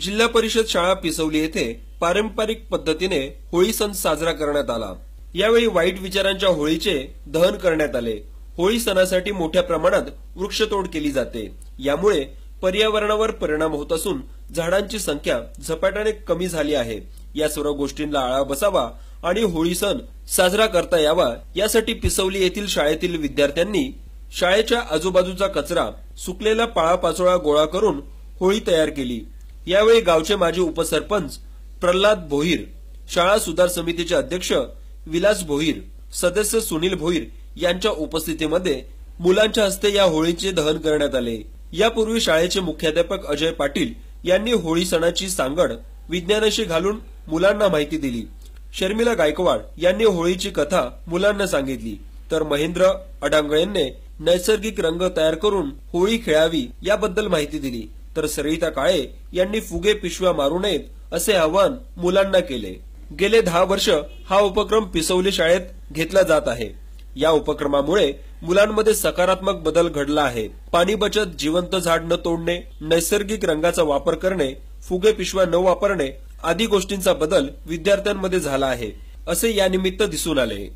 जिल्हा परिषद शाळा पिसवली येथे पारंपरिक पद्धतीने होळी सण साजरा करण्यात आला। यावेळी वाईट विचारांच्या होळीचे दहन करण्यात आले। होळी सणासाठी मोठ्या प्रमाणात वृक्षतोड केली जाते। यामुळे पर्यावरणावर परिणाम होत असून झाडांची संख्या झपाट्याने कमी झाली आहे। या सर्व गोष्टींना आळा बसावा आणि होळी सण साजरा करता यावा यासाठी पिसवली येथील शाळेतील विद्यार्थ्यांनी शाळेच्या आजूबाजूचा कचरा, सुकलेला पाळापाचोळा गोळा करून होळी तयार केली। यावेळी गावचे माजी उपसरपंच प्रल्हाद भोईर, शाळा सुधार समितीचे अध्यक्ष विलास भोईर, सदस्य सुनील भोईर यांच्या उपस्थितीमध्ये मुलांच्या हस्ते या होळीचे दहन करण्यात आले। यापूर्वी शाळेचे मुख्याध्यापक अजय पाटील यांनी होळी सणाची सांगड विज्ञानाशी घालून मुलांना माहिती दिली। शर्मिला गायकवाड यांनी होळीची कथा मुलांना सांगितली, तर महेंद्र अडांगळेंनी नैसर्गिक रंग तयार करून होळी खेळावी याबद्दल माहिती दिली, तर सरिता काळे यांनी फुगे पिशव्या मारू नयेत असे आवाहन मुलांना केले। गेले 10 वर्ष हा उपक्रम पिसवली शाळेत घेतला जात आहे। या उपक्रमामुळे मुलांमध्ये सकारात्मक बदल घडला आहे। पाणी बचत, जिवंत झाड न तोडणे, नैसर्गिक रंगाचा वापर करणे, फुगे पिशव्या न वापरणे आदी गोष्टींचा बदल विद्यार्थ्यांमध्ये झाला आहे, असे यानिमित्त दिसून आले।